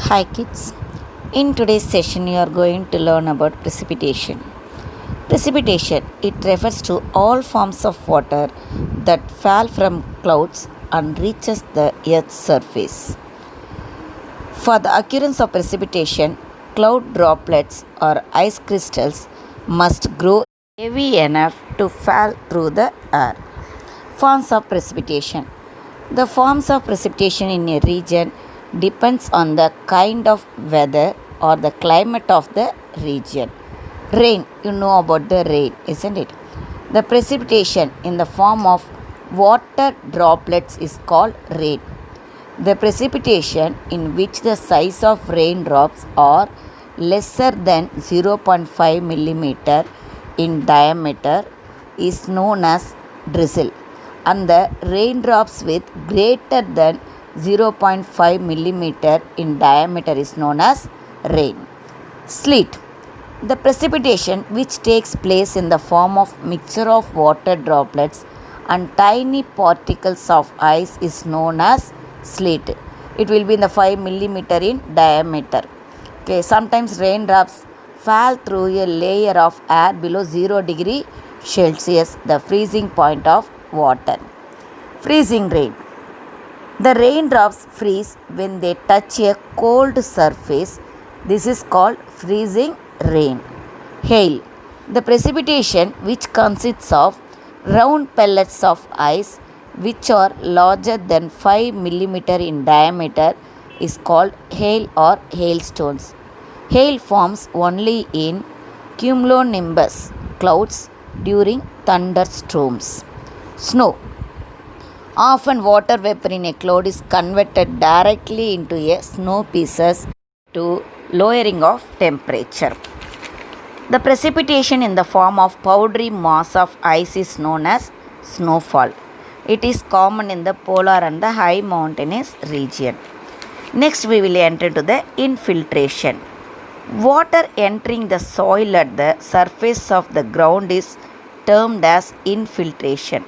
Hi kids. In today's session you are going to learn about precipitation. Precipitation it refers to all forms of water that fall from clouds and reaches the earth's surface. For the occurrence of precipitation, cloud droplets or ice crystals must grow heavy enough to fall through the air. Forms of precipitation. The forms of precipitation in a region depends on the kind of weather or the climate of the region. Rain, you know about the rain, isn't it? The precipitation in the form of water droplets is called rain. The precipitation in which the size of raindrops are lesser than 0.5 millimeter in diameter is known as drizzle, and the raindrops with greater than 0.5 millimeter in diameter is known as rain. Sleet. The precipitation which takes place in the form of mixture of water droplets and tiny particles of ice is known as sleet. It will be in the 5 millimeter in diameter. Okay, sometimes raindrops fall through a layer of air below 0 degree Celsius, the freezing point of water. Freezing rain. The raindrops freeze when they touch a cold surface. This is called freezing rain. Hail. The precipitation which consists of round pellets of ice which are larger than 5 millimeter in diameter is called hail or hailstones. Hail forms only in cumulonimbus clouds during thunderstorms. Snow. Often water vapor in a cloud is converted directly into a snow pieces to lowering of temperature. The precipitation in the form of powdery mass of ice is known as snowfall. It is common in the polar and the high mountainous region. Next we will enter to the infiltration. Water entering the soil at the surface of the ground is termed as infiltration.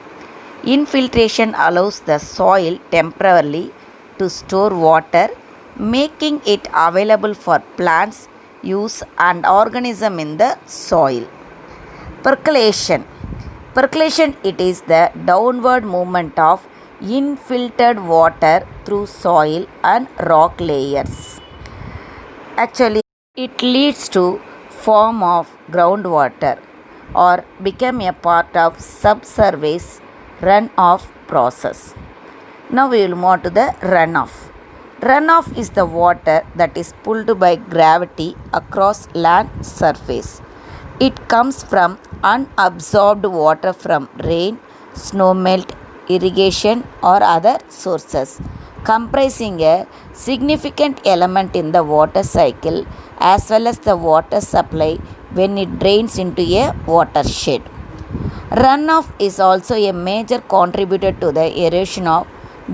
Infiltration allows the soil temporarily to store water, making it available for plants use and organism in the soil. Percolation. Percolation it is the downward movement of infiltrated water through soil and rock layers. Actually, it leads to form of groundwater or become a part of subsurface runoff process. Now we will move to the runoff. Runoff is the water that is pulled by gravity across land surface. It comes from unabsorbed water from rain, snowmelt, irrigation or other sources, comprising a significant element in the water cycle as well as the water supply when it drains into a watershed. Runoff is also a major contributor to the erosion of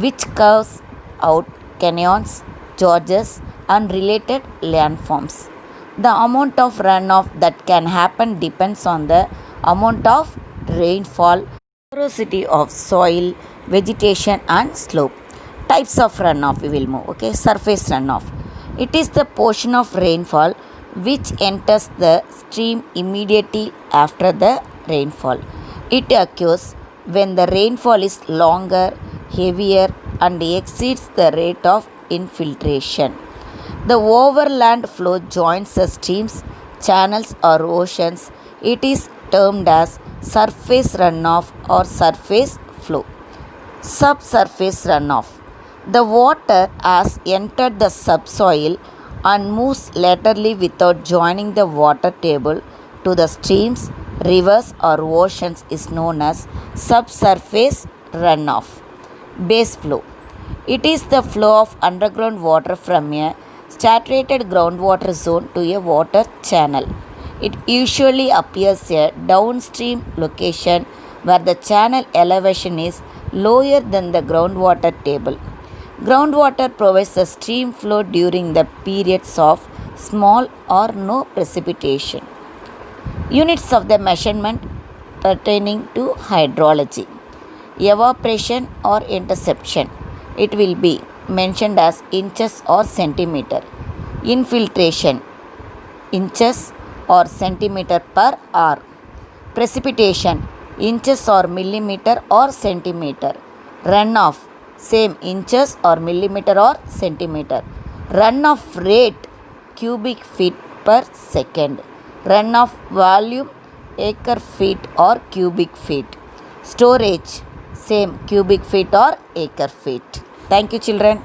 which curves out canyons, gorges and related landforms. The amount of runoff that can happen depends on the amount of rainfall, porosity of soil, vegetation and slope. Types of runoff we will move. Okay, surface runoff. It is the portion of rainfall which enters the stream immediately after the rainfall. It occurs when the rainfall is longer, heavier and exceeds the rate of infiltration. The overland flow joins the streams, channels or oceans. It is termed as surface runoff or surface flow. Subsurface runoff. The water has entered the subsoil and moves laterally without joining the water table to the streams, rivers or oceans is known as subsurface runoff. Base flow. It is the flow of underground water from a saturated groundwater zone to a water channel. It usually appears a downstream location where the channel elevation is lower than the groundwater table. Groundwater provides the stream flow during the periods of small or no precipitation. Units of the measurement pertaining to hydrology. Evaporation or interception. It will be mentioned as inches or centimeter. Infiltration, inches or centimeter per hour. Precipitation, inches or millimeter or centimeter. Runoff, same, inches or millimeter or centimeter. Runoff rate, cubic feet per second. Runoff volume, acre feet or cubic feet. Storage, same, cubic feet or acre feet. Thank you, children.